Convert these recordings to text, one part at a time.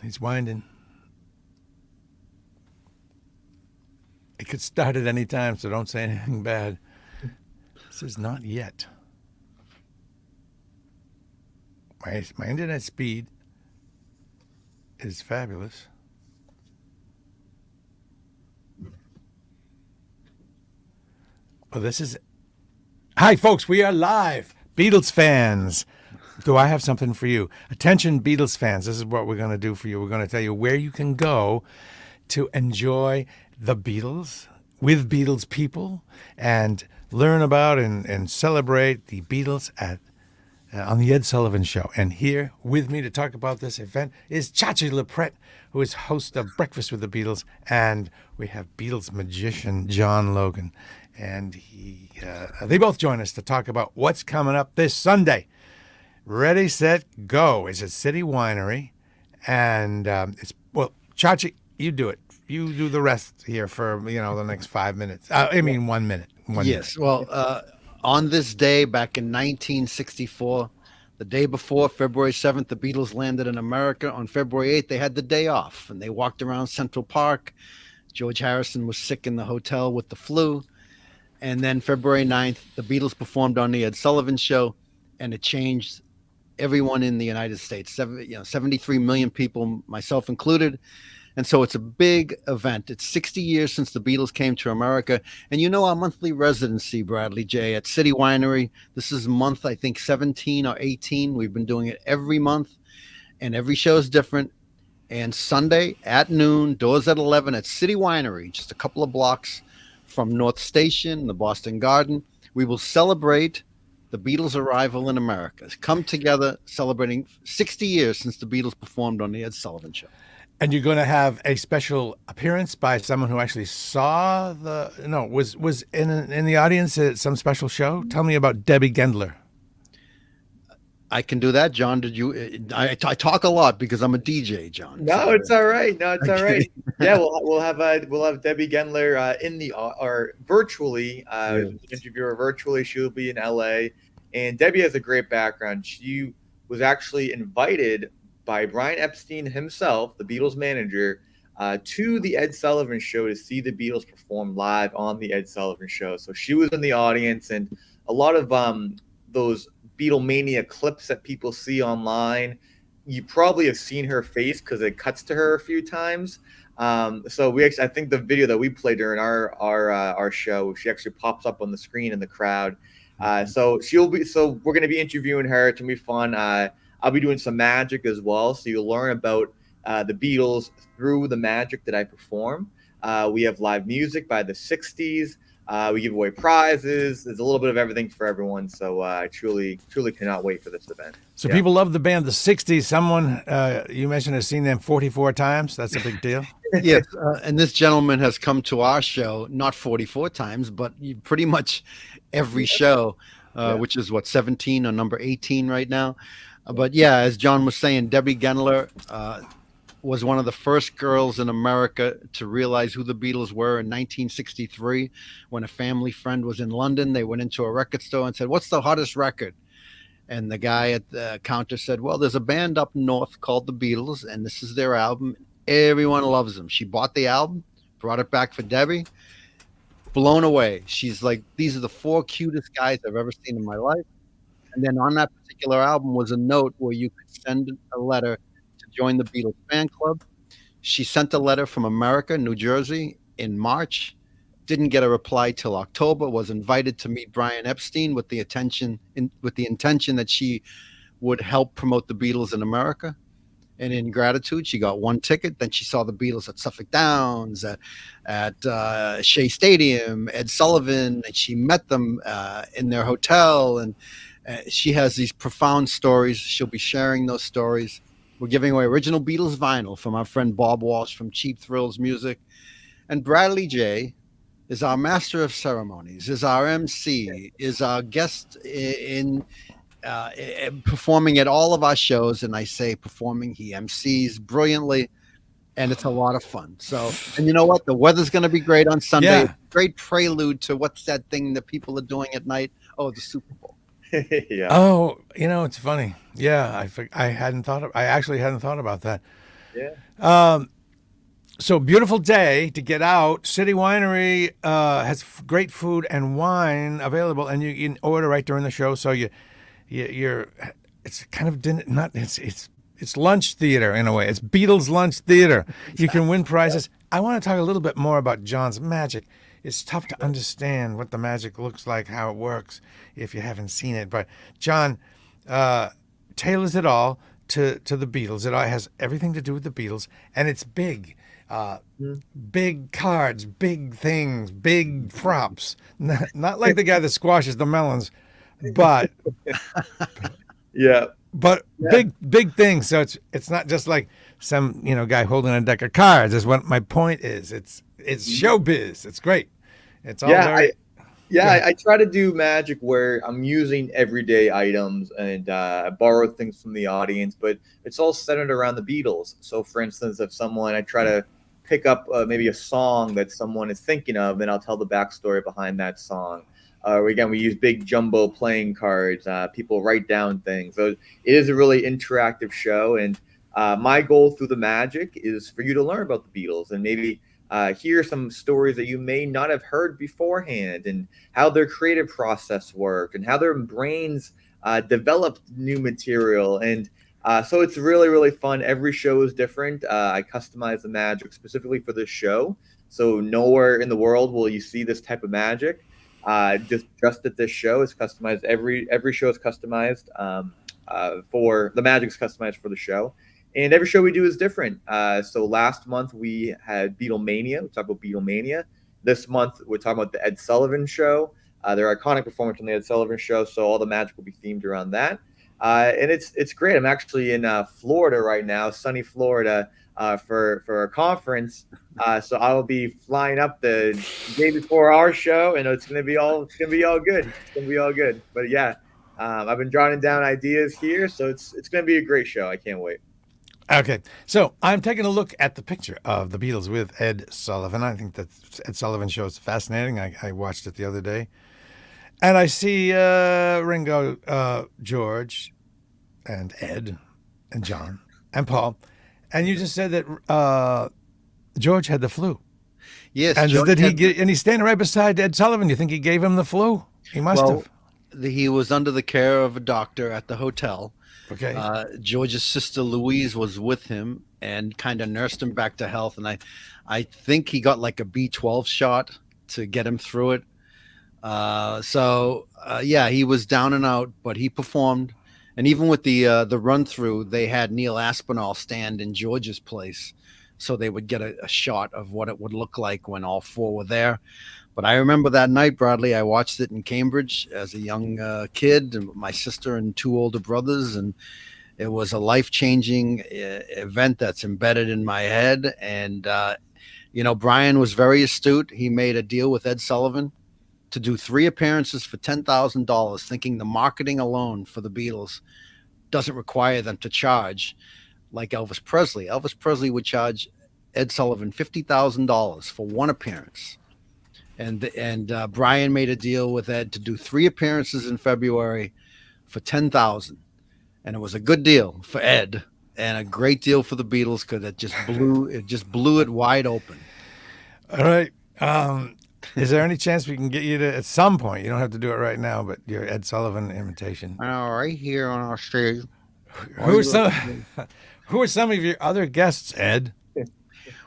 He's winding. It could start at any time, so don't say anything bad. This is not yet. My internet speed is fabulous. Well, this is... Hi, folks. We are live. Beatles fans. Do I have something for you? Attention, Beatles fans. This is what we're going to do for you. We're going to tell you where you can go to enjoy the Beatles with Beatles people and learn about and celebrate the Beatles on the Ed Sullivan Show. And here with me to talk about this event is Chachi LaPret, who is host of Breakfast with the Beatles. And we have Beatles magician John Logan. And they both join us to talk about what's coming up this Sunday. Ready, set, go. It's at City Winery. And Chachi, you do it. You do the rest here for, the next 5 minutes. 1 minute. Yes. Well, on this day back in 1964, the day before, February 7th, the Beatles landed in America. On February 8th, they had the day off, and they walked around Central Park. George Harrison was sick in the hotel with the flu. And then February 9th, the Beatles performed on the Ed Sullivan Show, and it changed everyone in the United States. 73 million people, myself included. And so it's a big event. It's 60 years since the Beatles came to America. And our monthly residency, Bradley J., at City Winery, this is month, I think, 17 or 18. We've been doing it every month, and every show is different. And Sunday at noon, doors at 11 at City Winery, just a couple of blocks from North Station, the Boston Garden. We will celebrate the Beatles' arrival in America. Come together celebrating 60 years since the Beatles performed on the Ed Sullivan Show. And you're going to have a special appearance by someone who actually saw was in the audience at some special show. Tell me about Debbie Gendler. I can do that, John. Did you? I talk a lot because I'm a DJ, John. No, it's all right. No, it's all right. Yeah, we'll have Debbie Gendler in the or virtually interview her virtually. She'll be in LA, and Debbie has a great background. She was actually invited by Brian Epstein himself, the Beatles manager, to the Ed Sullivan Show to see the Beatles perform live on the Ed Sullivan Show. So she was in the audience, and a lot of those Beatlemania clips that people see online, you probably have seen her face because it cuts to her a few times. So I think the video that we played during our show, she actually pops up on the screen in the crowd. So we're going to be interviewing her. It's going to be fun. I'll be doing some magic as well, so you'll learn about the Beatles through the magic that I perform. We have live music by the 60s. We give away prizes. There's a little bit of everything for everyone, so I truly cannot wait for this event. So people love the band, the 60s. Someone, you mentioned, has seen them 44 times. That's a big deal. Yes, and this gentleman has come to our show, not 44 times, but pretty much every show, which is, 17 or number 18 right now. But yeah, as John was saying, Debbie Gendler was one of the first girls in America to realize who the Beatles were in 1963. When a family friend was in London, they went into a record store and said, "What's the hottest record?" And the guy at the counter said, "Well, there's a band up north called the Beatles, and this is their album. Everyone loves them." She bought the album, brought it back for Debbie. Blown away. She's like, "These are the 4 cutest guys I've ever seen in my life." And then on that particular album was a note where you could send a letter to join the Beatles fan club. She sent a letter from America, New Jersey, in March. Didn't get a reply till October. Was invited to meet Brian Epstein with the intention that she would help promote the Beatles in America. And in gratitude, she got 1 ticket. Then she saw the Beatles at Suffolk Downs, at Shea Stadium, Ed Sullivan, and she met them in their hotel. And she has these profound stories. She'll be sharing those stories. We're giving away original Beatles vinyl from our friend Bob Walsh from Cheap Thrills Music. And Bradley J. is our master of ceremonies, is our MC, is our guest in performing at all of our shows. And I say performing, he MCs brilliantly, and it's a lot of fun. So, and you know what? The weather's going to be great on Sunday. Yeah. Great prelude to what's that thing that people are doing at night? Oh, the Super Bowl. Yeah. Oh, it's funny. Yeah, I actually hadn't thought about that. Yeah. So beautiful day to get out. City Winery has great food and wine available, and you can order right during the show. So you're it's kind of dinner, not it's lunch theater in a way. It's Beatles lunch theater. You can win prizes. I want to talk a little bit more about John's magic. It's tough to understand what the magic looks like, how it works, if you haven't seen it. But John tailors it all to the Beatles. It all has everything to do with the Beatles, and it's big. Big cards, big things, big props. Not like the guy that squashes the melons, but Yeah. big things. So it's not just like some guy holding a deck of cards. Is what my point is. It's showbiz. It's great. It's all very. I try to do magic where I'm using everyday items and borrow things from the audience, but it's all centered around the Beatles. So, for instance, if I try to pick up maybe a song that someone is thinking of, then I'll tell the backstory behind that song. Again, we use big jumbo playing cards. People write down things. So it is a really interactive show, and my goal through the magic is for you to learn about the Beatles and maybe hear some stories that you may not have heard beforehand, and how their creative process worked, and how their brains developed new material. And so it's really, really fun. Every show is different. I customize the magic specifically for this show. So nowhere in the world will you see this type of magic. Just at this show is customized. Every show is customized for the magic's customized for the show. And every show we do is different. So last month we had Beatlemania. We talked about Beatlemania. This month we're talking about the Ed Sullivan Show. Their iconic performance on the Ed Sullivan Show. So all the magic will be themed around that. And it's great. I'm actually in Florida right now, sunny Florida, for a conference. So I will be flying up the day before our show, and it's gonna be all good. It's gonna be all good. But yeah, I've been jotting down ideas here, so it's gonna be a great show. I can't wait. Okay, so I'm taking a look at the picture of the Beatles with Ed Sullivan. I think that Ed Sullivan Show is fascinating. I watched it the other day. And I see Ringo, George, and Ed, and John, and Paul. And you just said that George had the flu. Yes. And and he's standing right beside Ed Sullivan. You think he gave him the flu? He must have. He was under the care of a doctor at the hotel. Okay. George's sister Louise was with him and kind of nursed him back to health. And I think he got like a B12 shot to get him through it. He was down and out, but he performed. And even with the run through, they had Neil Aspinall stand in George's place, so they would get a shot of what it would look like when all four were there. But I remember that night, Bradley, I watched it in Cambridge as a young kid, and my sister and two older brothers, and it was a life-changing event that's embedded in my head. And Brian was very astute. He made a deal with Ed Sullivan to do 3 appearances for $10,000, thinking the marketing alone for the Beatles doesn't require them to charge like Elvis Presley. Elvis Presley would charge Ed Sullivan $50,000 for 1 appearance. And Brian made a deal with Ed to do 3 appearances in February for $10,000. And it was a good deal for Ed and a great deal for the Beatles, because it just blew it wide open. All right. Is there any chance we can get you to, at some point, you don't have to do it right now, but your Ed Sullivan imitation? Right here on our stage. Who are some of your other guests, Ed?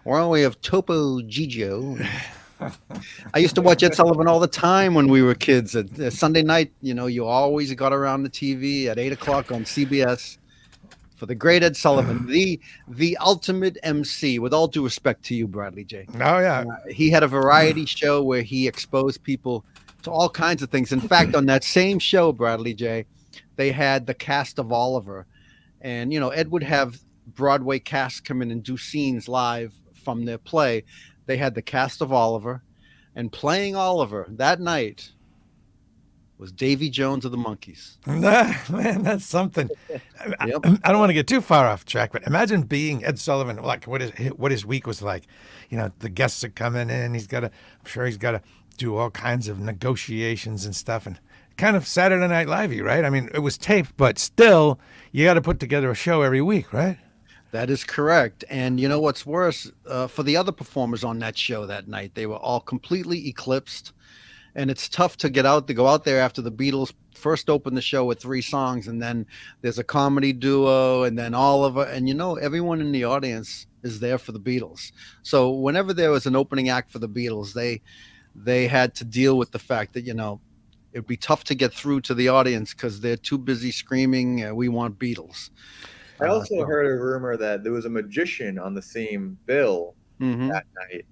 Well, we have Topo Gigio. I used to watch Ed Sullivan all the time when we were kids. At Sunday night, you always got around the TV at 8 o'clock on CBS for the great Ed Sullivan, the ultimate MC, with all due respect to you, Bradley J. Oh, yeah. He had a variety show where he exposed people to all kinds of things. In fact, on that same show, Bradley J., they had the cast of Oliver. And, Ed would have Broadway cast come in and do scenes live from their play. They had the cast of Oliver, and playing Oliver that night was Davy Jones of the Monkees. Man, that's something. Yep. I don't want to get too far off track, but imagine being Ed Sullivan, like what his week was like. The guests are coming in. I'm sure he's got to do all kinds of negotiations and stuff, and kind of Saturday Night Live-y, right? I mean, it was taped, but still, you got to put together a show every week, right? That is correct. And you know what's worse? For the other performers on that show that night, they were all completely eclipsed. And it's tough to go out there after the Beatles first opened the show with 3 songs, and then there's a comedy duo, and then Oliver, and everyone in the audience is there for the Beatles. So whenever there was an opening act for the Beatles, they had to deal with the fact that it'd be tough to get through to the audience because they're too busy screaming, "We want Beatles." I also So, heard a rumor that there was a magician on the same bill mhm. that night,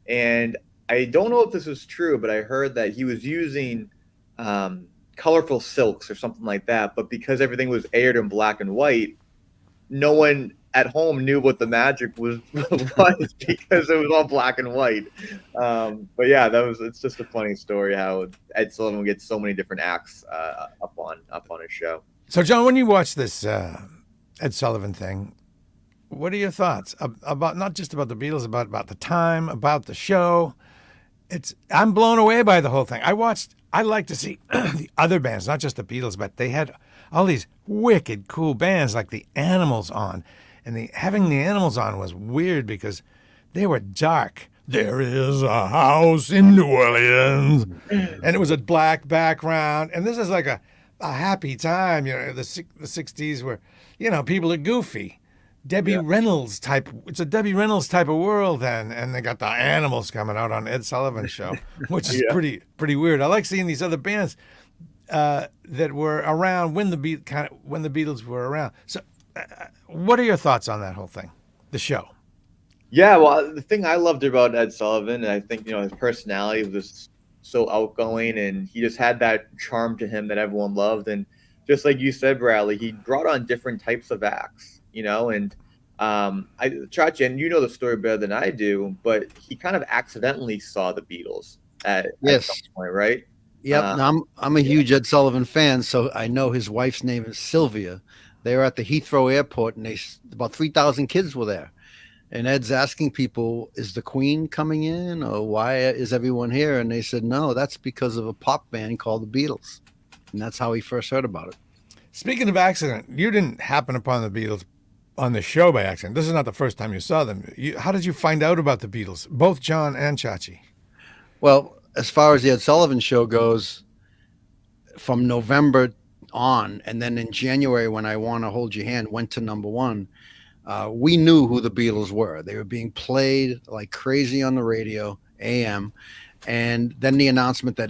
and I don't know if this was true, but I heard that he was using colorful silks or something like that. But because everything was aired in black and white, no one at home knew what the magic was because it was all black and white. But yeah, it's just a funny story how Ed Sullivan gets so many different acts up on his show. So, John, when you watch this Ed Sullivan thing, what are your thoughts about not just about the Beatles, about the time, about the show? I'm blown away by the whole thing. I like to see the other bands, not just the Beatles, but they had all these wicked cool bands like the Animals on. And having the Animals on was weird because they were dark. There is a house in New Orleans. And it was a black background. And this is like a happy time. The 60s where, people are goofy. Debbie Reynolds type. It's a Debbie Reynolds type of world then, and they got the Animals coming out on Ed Sullivan Show, which is pretty weird. I like seeing these other bands that were around when the Beatles were around. So, what are your thoughts on that whole thing, the show? Yeah, well, the thing I loved about Ed Sullivan, and I think his personality was just so outgoing, and he just had that charm to him that everyone loved. And just like you said, Bradley, he brought on different types of acts. And Chachi, and you know the story better than I do, but he kind of accidentally saw the Beatles at some point, right? Yep. I'm a huge Ed Sullivan fan, so I know his wife's name is Sylvia. They were at the Heathrow Airport, and about 3,000 kids were there. And Ed's asking people, "Is the Queen coming in, or why is everyone here?" And they said, "No, that's because of a pop band called the Beatles." And that's how he first heard about it. Speaking of accident, you didn't happen upon the Beatles on the show by accident. This is not the first time you saw them. How did you find out about the Beatles, both John and Chachi? Well, as far as the Ed Sullivan Show goes, from November on, and then in January when I Want to Hold Your Hand went to #1, we knew who the Beatles were. They were being played like crazy on the radio, AM, and then the announcement that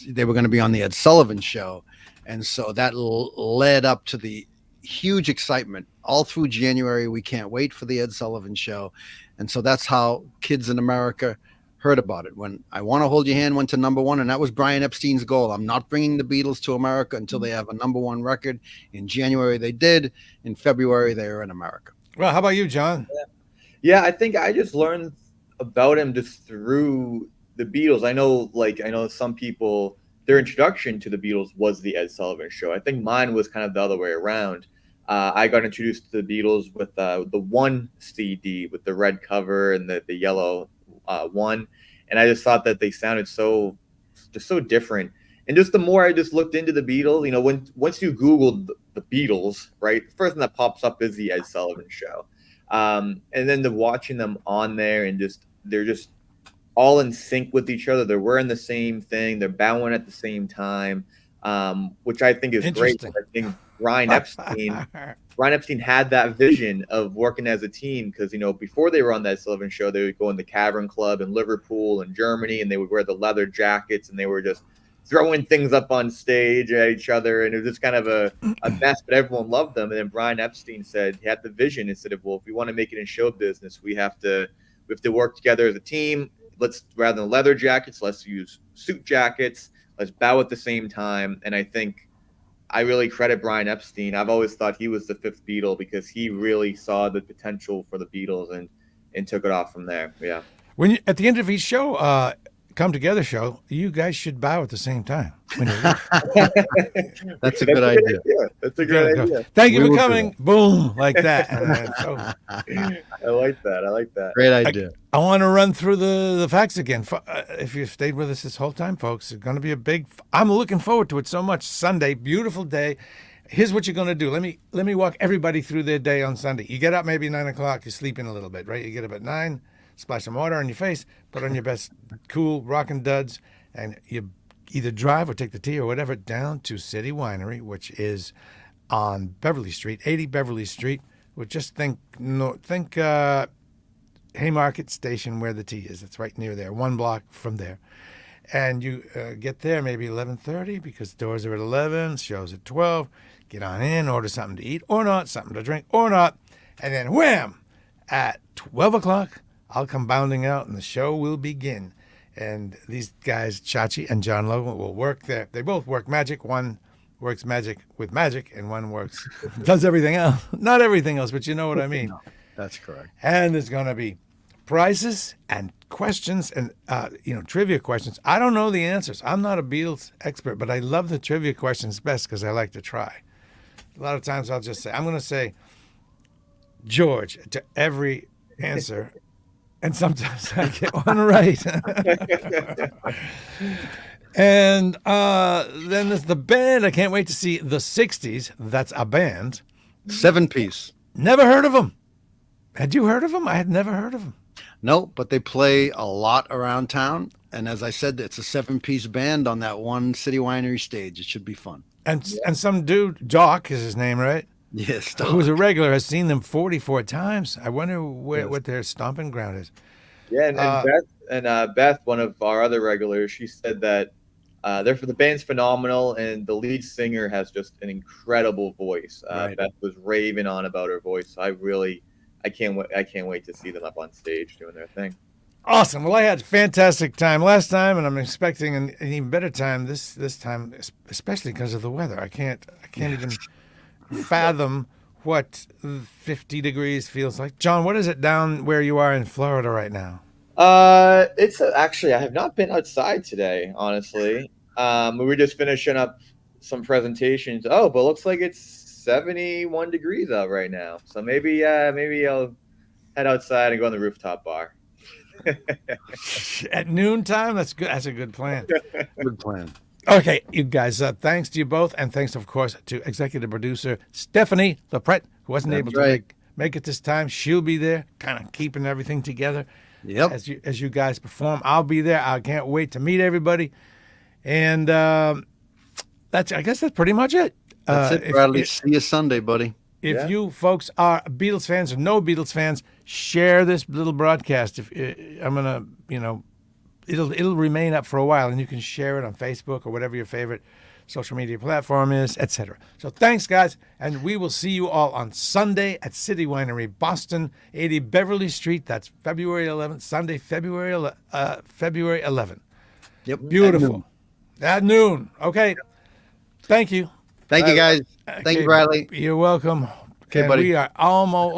they were going to be on the Ed Sullivan Show, and so that led up to the huge excitement all through January. We can't wait for the Ed Sullivan Show. And so that's how kids in America heard about it. When I Want to Hold Your Hand went to #1, and that was Brian Epstein's goal. I'm not bringing the Beatles to America until they have a #1 record. In January they did. In February they were in America. Well, how about you, John? Yeah, I think I just learned about him just through the Beatles. I know some people, their introduction to the Beatles was the Ed Sullivan Show. I think mine was kind of the other way around. I got introduced to the Beatles with the one CD with the red cover and the yellow one, and I just thought that they sounded so different. And just the more I just looked into the Beatles, once you Googled the Beatles, right, the first thing that pops up is the Ed Sullivan Show, and then watching them on there and they're just all in sync with each other. They're wearing the same thing. They're bowing at the same time, which I think is great. I think Brian Epstein had that vision of working as a team because, before they were on that Sullivan Show, they would go in the Cavern Club in Liverpool and Germany, and they would wear the leather jackets, and they were just throwing things up on stage at each other, and it was just kind of a mess, but everyone loved them. And then Brian Epstein said he had the vision and said, well, if we want to make it in show business, we have to work together as a team. Let's, rather than leather jackets, let's use suit jackets. Let's bow at the same time. And I think I really credit Brian Epstein. I've always thought he was the fifth Beatle because he really saw the potential for the Beatles and took it off from there. Yeah. When at the end of each show, come together show, you guys should bow at the same time. When you leave. That's a good idea. That's a good idea. Thank you for coming. Boom, like that. I like that. Great idea. I want to run through the facts again. If you've stayed with us this whole time, folks, it's going to be I'm looking forward to it so much. Sunday, beautiful day. Here's what you're gonna do. Let me walk everybody through their day on Sunday. You get up maybe 9 o'clock. You're sleeping a little bit, right? You get up at 9, splash some water on your face, put on your best cool rockin' duds, and you either drive or take the T or whatever down to City Winery, which is on Beverly Street, 80 Beverly Street. Well, just think Haymarket Station where the T is. It's right near there, 1 block from there. And you get there maybe 11:30 because doors are at 11, shows at 12. Get on in, order something to eat or not, something to drink or not, and then wham! At 12 o'clock, I'll come bounding out and the show will begin. And these guys, Chachi and John Logan, will work there. They both work magic. One works magic with magic, and one does everything else. Not everything else, but you know what I mean. No, that's correct. And there's going to be prizes and questions and trivia questions. I don't know the answers. I'm not a Beatles expert, but I love the trivia questions best because I like to try. A lot of times I'm going to say George to every answer, and sometimes I get one right. And then there's the band. I can't wait to see the 60s. That's a band. 7-piece. Never heard of them. Had you heard of them? I had never heard of them. No, but they play a lot around town. And as I said, it's a 7-piece band on that one City Winery stage. It should be fun. And some dude, Doc is his name, right? Yes. Who's a regular, has seen them 44 times. I wonder what their stomping ground is. Yeah, and Beth, one of our other regulars, she said that the band's phenomenal, and the lead singer has just an incredible voice. Right. Beth was raving on about her voice. So I can't wait to see them up on stage doing their thing. Awesome. Well, I had a fantastic time last time, and I'm expecting an even better time this time, especially because of the weather. I can't even fathom what 50 degrees feels like. John, what is it down where you are in Florida right now? It's actually, I have not been outside today, honestly. We were just finishing up some presentations. Oh, but it looks like it's 71 degrees out right now. So maybe I'll head outside and go on the rooftop bar. At noontime? That's good. That's a good plan. Good plan. Okay, you guys, thanks to you both, and thanks, of course, to executive producer Stephanie LaPrette, who wasn't able to make it this time. She'll be there, kind of keeping everything together. Yep. As you guys perform, I'll be there. I can't wait to meet everybody. And I guess that's pretty much it. That's it, Bradley. See you Sunday, buddy. If you folks are Beatles fans or no Beatles fans, share this little broadcast. It'll remain up for a while, and you can share it on Facebook or whatever your favorite social media platform is, etc. So thanks, guys, and we will see you all on Sunday at City Winery, Boston, 80 Beverly Street. That's February 11th, Sunday, February 11th. Yep. Beautiful. At noon. Okay. Thank you. Thank you, guys. Thank you, Bradley. You're welcome. Okay, buddy. We are almost.